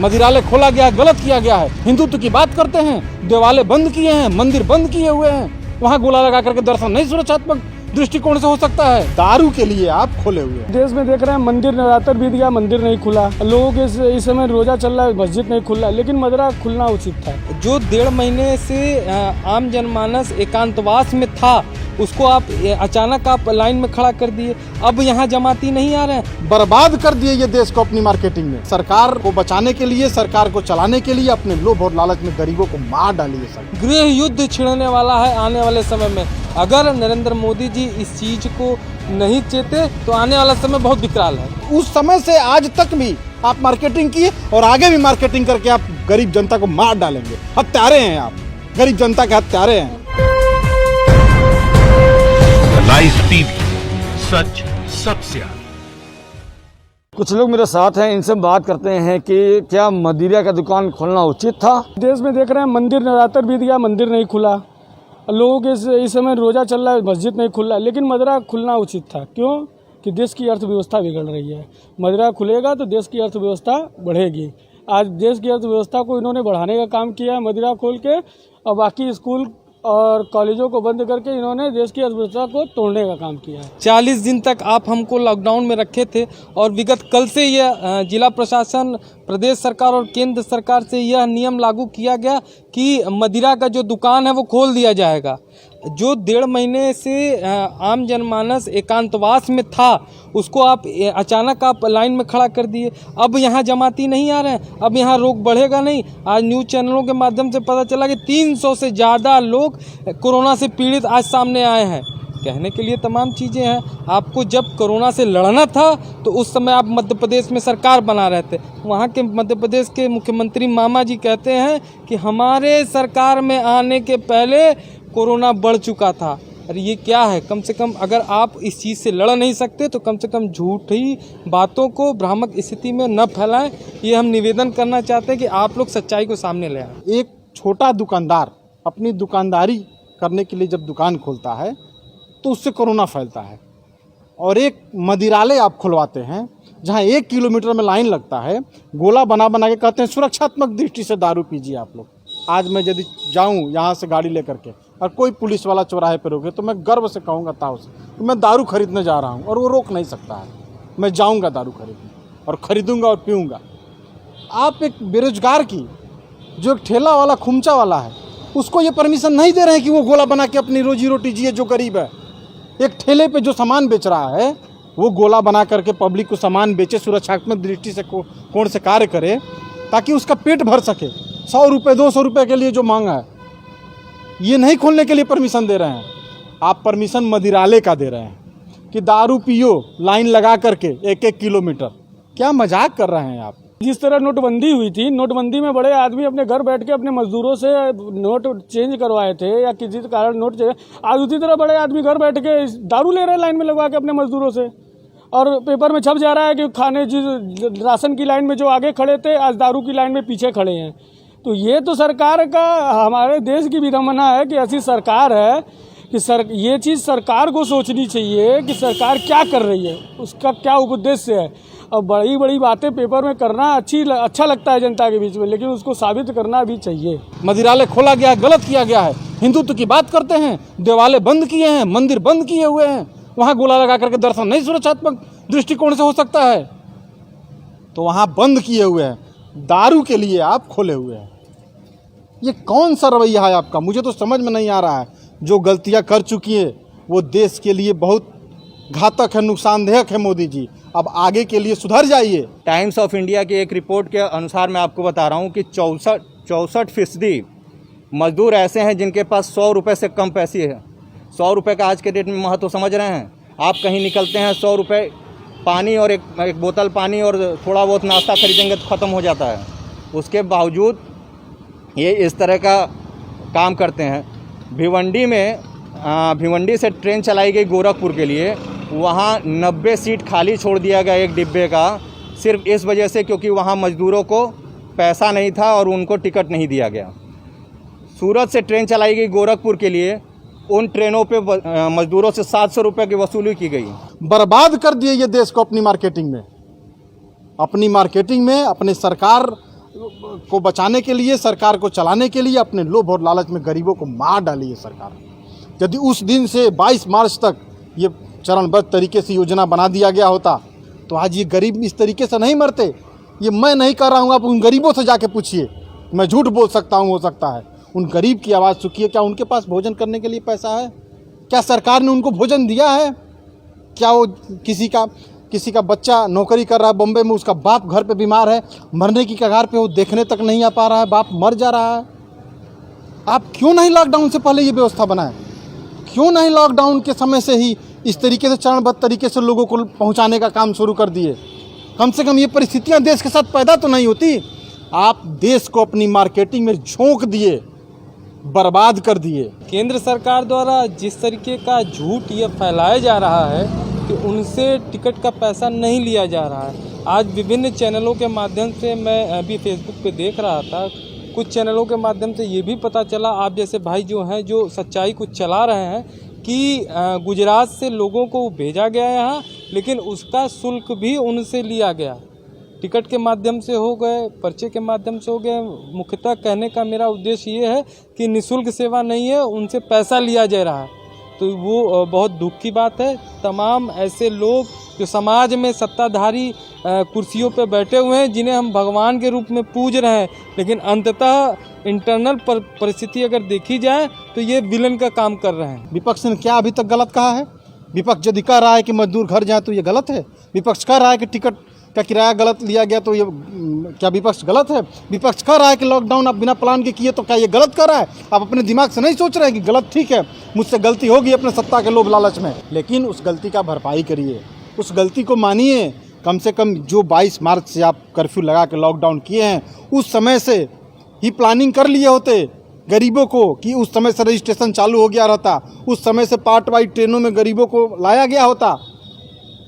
मदिरालय खोला गया है, गलत किया गया है। हिंदुत्व की बात करते हैं, देवालय बंद किए हैं, मंदिर बंद किए हुए हैं, वहाँ गोला लगा करके दर्शन नहीं सुरक्षात्मक दृष्टिकोण से हो सकता है। दारू के लिए आप खोले हुए हैं। देश में देख रहे हैं मंदिर नवरात्र बीत गया, मंदिर नहीं खुला, लोगों के इस समय रोजा चल रहा है, मस्जिद नहीं खुला, लेकिन मदिरा खुलना उचित था। जो 1.5 महीने से आम जनमानस एकांतवास में था, उसको आप अचानक आप लाइन में खड़ा कर दिए। अब यहाँ जमाती नहीं आ रहे हैं। बर्बाद कर दिए ये देश को अपनी मार्केटिंग में। सरकार को बचाने के लिए, सरकार को चलाने के लिए अपने लोभ और लालच में गरीबों को मार डालिए सर। गृह युद्ध छिड़ने वाला है आने वाले समय में। अगर नरेंद्र मोदी जी इस चीज को नहीं चेते तो आने वाला समय बहुत विकराल है। उस समय से आज तक भी आप मार्केटिंग किए और आगे भी मार्केटिंग करके आप गरीब जनता को मार डालेंगे। हत्यारे हैं आप, गरीब जनता के हत्यारे हैं। लाइव टीवी, सच सबसे आगे। कुछ लोग मेरे साथ हैं, इनसे बात करते हैं कि क्या मदिरा का दुकान खोलना उचित था। देश में देख रहे हैं मंदिर नवरात्र बीत गया, मंदिर नहीं खुला, लोगों के इस समय रोजा चल रहा है, मस्जिद नहीं खुला, लेकिन मदिरा खुलना उचित था। क्यों? कि देश की अर्थव्यवस्था बिगड़ रही है। मदिरा खुलेगा तो देश की अर्थव्यवस्था बढ़ेगी। आज देश की अर्थव्यवस्था को इन्होंने बढ़ाने का काम किया है मदिरा खोल के, और बाकी स्कूल और कॉलेजों को बंद करके इन्होंने देश की अर्थव्यवस्था को तोड़ने का काम किया है। 40 दिन तक आप हमको लॉकडाउन में रखे थे और विगत कल से यह जिला प्रशासन, प्रदेश सरकार और केंद्र सरकार से यह नियम लागू किया गया कि मदिरा का जो दुकान है वो खोल दिया जाएगा। जो 1.5 महीने से आम जनमानस एकांतवास में था, उसको आप अचानक आप लाइन में खड़ा कर दिए। अब यहाँ जमाती नहीं आ रहे हैं, अब यहाँ रोग बढ़ेगा नहीं। आज न्यूज़ चैनलों के माध्यम से पता चला कि 300 से ज़्यादा लोग कोरोना से पीड़ित आज सामने आए हैं। कहने के लिए तमाम चीज़ें हैं। आपको जब कोरोना से लड़ना था तो उस समय आप मध्य प्रदेश में सरकार बना रहे थे। वहाँ के मध्य प्रदेश के मुख्यमंत्री मामा जी कहते हैं कि हमारे सरकार में आने के पहले कोरोना बढ़ चुका था। अरे ये क्या है? कम से कम अगर आप इस चीज़ से लड़ नहीं सकते तो कम से कम झूठी बातों को भ्रामक स्थिति में न फैलाएं। ये हम निवेदन करना चाहते हैं कि आप लोग सच्चाई को सामने ले आएं। एक छोटा दुकानदार अपनी दुकानदारी करने के लिए जब दुकान खोलता है तो उससे कोरोना फैलता है, और एक मदिरालय आप खुलवाते हैं जहां 1 किलोमीटर में लाइन लगता है, गोला बना बना के कहते हैं सुरक्षात्मक दृष्टि से दारू पीजिए आप लोग। आज मैं यदि जाऊं यहाँ से गाड़ी लेकर के और कोई पुलिस वाला चौराहे पर रोके तो मैं गर्व से कहूँगा ताऊ से कि मैं दारू खरीदने जा रहा हूँ, और वो रोक नहीं सकता है। मैं जाऊँगा दारू खरीदने और ख़रीदूँगा और पीऊँगा। आप एक बेरोजगार की, जो एक ठेला वाला, खुमचा वाला है, उसको ये परमिशन नहीं दे रहे हैं कि वो गोला बना के अपनी रोजी रोटी जिए। जो गरीब है, एक ठेले पे जो सामान बेच रहा है वो गोला बना करके पब्लिक को सामान बेचे, सुरक्षात्मक दृष्टि से कोण से कार्य करे ताकि उसका पेट भर सके। 100 रुपये 200 रुपये के लिए जो मांगा है, ये नहीं खोलने के लिए परमिशन दे रहे हैं। आप परमिशन मदिरालय का दे रहे हैं कि दारू पियो लाइन लगा करके 1-1 किलोमीटर। क्या मजाक कर रहे हैं आप? जिस तरह नोटबंदी हुई थी, नोटबंदी में बड़े आदमी अपने घर बैठ के अपने मजदूरों से नोट चेंज करवाए थे या किसी कारण नोट चेंज, आज उसी तरह बड़े आदमी घर बैठ के दारू ले रहे हैं लाइन में लगवा के अपने मजदूरों से, और पेपर में छप जा रहा है कि खाने जिस राशन की लाइन में जो आगे खड़े थे आज दारू की लाइन में पीछे खड़े हैं। तो ये तो सरकार का, हमारे देश की विडंबना है कि ऐसी सरकार है कि ये चीज़ सरकार को सोचनी चाहिए कि सरकार क्या कर रही है, उसका क्या उद्देश्य है। और बड़ी बड़ी बातें पेपर में करना अच्छा लगता है जनता के बीच में, लेकिन उसको साबित करना भी चाहिए। मदिरालय खोला गया है, गलत किया गया है। हिंदुत्व की बात करते हैं, देवालय बंद किए हैं, मंदिर बंद किए हुए हैं, वहाँ गोला लगा करके दर्शन नहीं सुरक्षात्मक दृष्टिकोण से हो सकता है, तो वहाँ बंद किए हुए हैं। दारू के लिए आप खोले हुए हैं। ये कौन सा रवैया है आपका? मुझे तो समझ में नहीं आ रहा है। जो गलतियाँ कर चुकी है वो देश के लिए बहुत घातक है, नुकसानदायक है। मोदी जी अब आगे के लिए सुधर जाइए। टाइम्स ऑफ इंडिया की एक रिपोर्ट के अनुसार मैं आपको बता रहा हूं कि 64% मजदूर ऐसे हैं जिनके पास 100 रुपये से कम पैसे हैं। 100 रुपये का आज के डेट में महत्व समझ रहे हैं आप? कहीं निकलते हैं 100 रुपये पानी और एक बोतल पानी और थोड़ा बहुत नाश्ता खरीदेंगे तो ख़त्म हो जाता है। उसके बावजूद ये इस तरह का काम करते हैं। भिवंडी से ट्रेन चलाई गई गोरखपुर के लिए, वहाँ 90 सीट खाली छोड़ दिया गया एक डिब्बे का, सिर्फ इस वजह से क्योंकि वहाँ मज़दूरों को पैसा नहीं था और उनको टिकट नहीं दिया गया। सूरत से ट्रेन चलाई गई गोरखपुर के लिए, उन ट्रेनों पे मज़दूरों से 700 रुपये की वसूली की गई। बर्बाद कर दिए ये देश को अपनी मार्केटिंग में। अपनी सरकार को बचाने के लिए, सरकार को चलाने के लिए अपने लोभ और लालच में गरीबों को मार डाली है सरकार। यदि उस दिन से 22 मार्च तक ये चरणबद्ध तरीके से योजना बना दिया गया होता तो आज ये गरीब इस तरीके से नहीं मरते। ये मैं नहीं कर रहा हूँ, आप उन गरीबों से जाके पूछिए। मैं झूठ बोल सकता हूँ, हो सकता है। उन गरीब की आवाज़ सुनिए। क्या उनके पास भोजन करने के लिए पैसा है? क्या सरकार ने उनको भोजन दिया है? क्या वो किसी का बच्चा नौकरी कर रहा है बॉम्बे में, उसका बाप घर पे बीमार है, मरने की कगार पे, वो देखने तक नहीं आ पा रहा है, बाप मर जा रहा है। आप क्यों नहीं लॉकडाउन से पहले ये व्यवस्था बनाए? क्यों नहीं लॉकडाउन के समय से ही इस तरीके से चरणबद्ध तरीके से लोगों को पहुंचाने का काम शुरू कर दिए? कम से कम ये परिस्थितियां देश के साथ पैदा तो नहीं होती। आप देश को अपनी मार्केटिंग में झोंक दिए, बर्बाद कर दिए। केंद्र सरकार द्वारा जिस तरीके का झूठ ये फैलाया जा रहा है कि उनसे टिकट का पैसा नहीं लिया जा रहा है। आज विभिन्न चैनलों के माध्यम से मैं अभी फेसबुक पे देख रहा था, कुछ चैनलों के माध्यम से ये भी पता चला, आप जैसे भाई जो हैं जो सच्चाई कुछ चला रहे हैं, कि गुजरात से लोगों को भेजा गया यहाँ, लेकिन उसका शुल्क भी उनसे लिया गया। टिकट के माध्यम से हो गए, पर्चे के माध्यम से हो गए। मुख्यतः कहने का मेरा उद्देश्य ये है कि निःशुल्क सेवा नहीं है, उनसे पैसा लिया जा रहा है। तो वो बहुत दुख की बात है। तमाम ऐसे लोग जो समाज में सत्ताधारी कुर्सियों पर बैठे हुए हैं, जिन्हें हम भगवान के रूप में पूज रहे हैं, लेकिन अंततः इंटरनल परिस्थिति अगर देखी जाए तो ये विलन का काम कर रहे हैं। विपक्ष ने क्या अभी तक गलत कहा है? विपक्ष यदि कह रहा है कि मजदूर घर जाए तो ये गलत है। विपक्ष कह रहा है कि टिकट का किराया गलत लिया गया तो ये क्या विपक्ष गलत है? विपक्ष कह रहा है कि लॉकडाउन आप बिना प्लान के किए तो क्या ये गलत कर रहा है? आप अपने दिमाग से नहीं सोच रहे हैं कि गलत ठीक है, मुझसे गलती होगी अपने सत्ता के लोभ लालच में, लेकिन उस गलती का भरपाई करिए, उस गलती को मानिए। कम से कम जो 22 मार्च से आप कर्फ्यू लगा के लॉकडाउन किए हैं, उस समय से ही प्लानिंग कर लिए होते गरीबों को, कि उस समय से रजिस्ट्रेशन चालू हो गया रहता, उस समय से पार्ट वाइज ट्रेनों में गरीबों को लाया गया होता,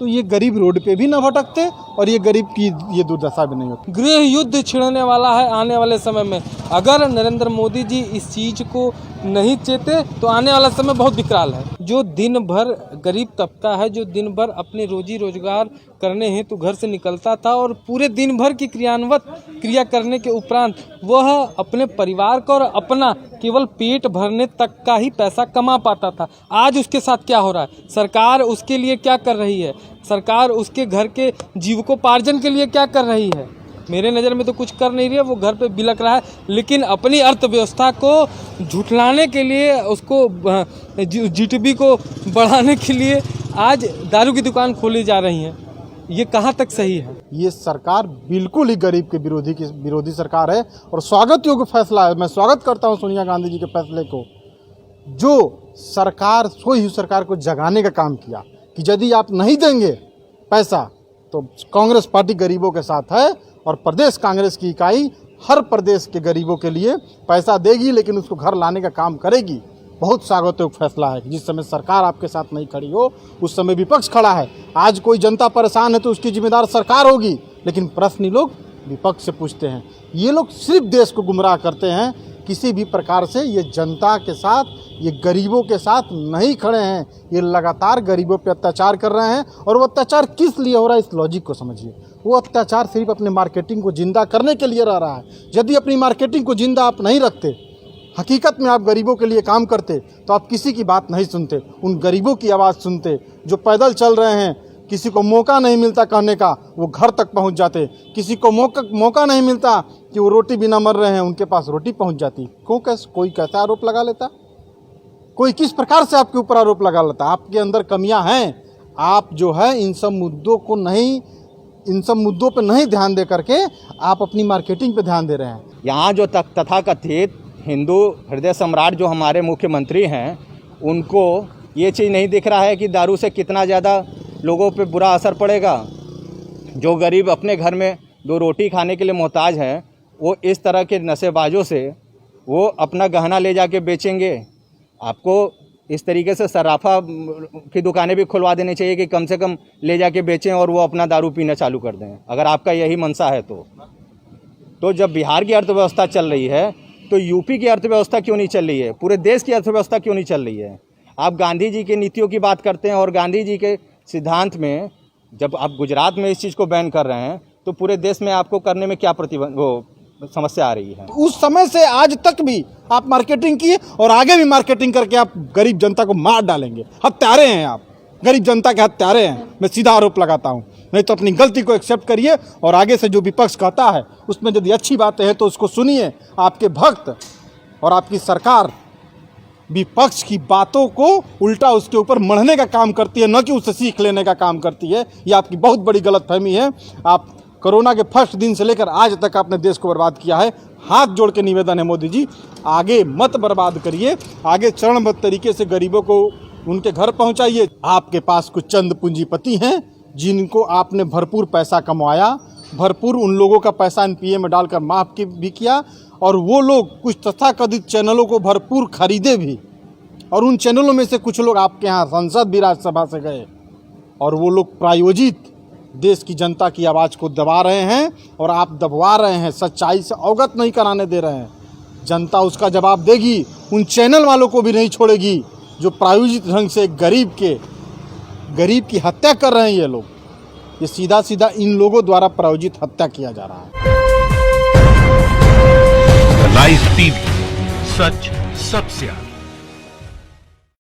तो ये गरीब रोड पे भी न भटकते और ये गरीब की ये दुर्दशा भी नहीं होती। गृह युद्ध छिड़ने वाला है आने वाले समय में। अगर नरेंद्र मोदी जी इस चीज़ को नहीं चेते तो आने वाला समय बहुत विकराल है। जो दिन भर गरीब तबका है, जो दिन भर अपनी रोजी रोजगार करने हेतु घर से निकलता था और पूरे दिन भर की क्रिया करने के उपरांत वह अपने परिवार का और अपना केवल पेट भरने तक का ही पैसा कमा पाता था, आज उसके साथ क्या हो रहा है? सरकार उसके लिए क्या कर रही है? सरकार उसके घर के जीविकोपार्जन के लिए क्या कर रही है? मेरे नज़र में तो कुछ कर नहीं रही है। वो घर पे बिलक रहा है, लेकिन अपनी अर्थव्यवस्था को झुठलाने के लिए, उसको जीडीपी को बढ़ाने के लिए आज दारू की दुकान खोली जा रही है। ये कहाँ तक सही है? ये सरकार बिल्कुल ही गरीब के विरोधी सरकार है और स्वागत योग्य फैसला है। मैं स्वागत करता हूँ सोनिया गांधी जी के फैसले को, जो सरकार सोई हुई सरकार को जगाने का काम किया कि यदि आप नहीं देंगे पैसा तो कांग्रेस पार्टी गरीबों के साथ है और प्रदेश कांग्रेस की इकाई हर प्रदेश के गरीबों के लिए पैसा देगी, लेकिन उसको घर लाने का काम करेगी। बहुत स्वागत योग्य फैसला है कि जिस समय सरकार आपके साथ नहीं खड़ी हो उस समय विपक्ष खड़ा है। आज कोई जनता परेशान है तो उसकी जिम्मेदार सरकार होगी, लेकिन प्रश्न लोग विपक्ष से पूछते हैं। ये लोग सिर्फ देश को गुमराह करते हैं, किसी भी प्रकार से ये जनता के साथ, ये गरीबों के साथ नहीं खड़े हैं। ये लगातार गरीबों पे अत्याचार कर रहे हैं और वो अत्याचार किस लिए हो रहा है इस लॉजिक को समझिए। वो अत्याचार सिर्फ अपने मार्केटिंग को जिंदा करने के लिए रह रहा है। यदि अपनी मार्केटिंग को जिंदा आप नहीं रखते, हकीकत में आप गरीबों के लिए काम करते, तो आप किसी की बात नहीं सुनते, उन गरीबों की आवाज़ सुनते जो पैदल चल रहे हैं। किसी को मौका नहीं मिलता कहने का, वो घर तक पहुंच जाते। किसी को मौका नहीं मिलता कि वो रोटी बिना मर रहे हैं, उनके पास रोटी पहुंच जाती। कोई कैसा आरोप लगा लेता, कोई किस प्रकार से आपके ऊपर आरोप लगा लेता। आपके अंदर कमियां हैं। आप जो है इन सब मुद्दों पर नहीं ध्यान दे करके आप अपनी मार्केटिंग पे ध्यान दे रहे हैं। यहाँ जो तथाकथित हिंदू हृदय सम्राट जो हमारे मुख्यमंत्री हैं, उनको ये चीज़ नहीं दिख रहा है कि दारू से कितना ज़्यादा लोगों पे बुरा असर पड़ेगा। जो गरीब अपने घर में 2 रोटी खाने के लिए मोहताज हैं, वो इस तरह के नशेबाजों से वो अपना गहना ले जाके बेचेंगे। आपको इस तरीके से सराफा की दुकानें भी खुलवा देनी चाहिए कि कम से कम ले जाके बेचें और वो अपना दारू पीना चालू कर दें, अगर आपका यही मंशा है तो जब बिहार की अर्थव्यवस्था चल रही है तो यूपी की अर्थव्यवस्था क्यों नहीं चल रही है? पूरे देश की अर्थव्यवस्था क्यों नहीं चल रही है? आप गांधी जी की नीतियों की बात करते हैं और गांधी जी के सिद्धांत में जब आप गुजरात में इस चीज़ को बैन कर रहे हैं तो पूरे देश में आपको करने में क्या समस्या आ रही है। उस समय से आज तक भी आप मार्केटिंग किए और आगे भी मार्केटिंग करके आप गरीब जनता को मार डालेंगे। हत्यारे हैं आप, गरीब जनता के हत्यारे हैं। मैं सीधा आरोप लगाता हूं। नहीं तो अपनी गलती को एक्सेप्ट करिए और आगे से जो विपक्ष कहता है उसमें यदि अच्छी बातें हैं तो उसको सुनिए। आपके भक्त और आपकी सरकार विपक्ष की बातों को उल्टा उसके ऊपर मढ़ने का काम करती है, न कि उससे सीख लेने का काम करती है। ये आपकी बहुत बड़ी गलतफहमी है। आप कोरोना के फर्स्ट दिन से लेकर आज तक आपने देश को बर्बाद किया है। हाथ जोड़ के निवेदन है मोदी जी, आगे मत बर्बाद करिए, आगे चरणबद्ध तरीके से गरीबों को उनके घर पहुंचाइए। आपके पास कुछ चंद पूंजीपति हैं जिनको आपने भरपूर पैसा कमाया, भरपूर उन लोगों का पैसा एनपीए में डालकर माफ भी किया, और वो लोग कुछ तथाकथित चैनलों को भरपूर खरीदे भी, और उन चैनलों में से कुछ लोग आपके यहाँ संसद भी राज्यसभा से गए, और वो लोग प्रायोजित देश की जनता की आवाज़ को दबा रहे हैं और आप दबवा रहे हैं, सच्चाई से अवगत नहीं कराने दे रहे हैं। जनता उसका जवाब देगी। उन चैनल वालों को भी नहीं छोड़ेगी जो प्रायोजित ढंग से गरीब की हत्या कर रहे हैं। ये लोग, ये सीधा सीधा इन लोगों द्वारा प्रायोजित हत्या किया जा रहा है। राइस टीवी, सच सबसे आगे।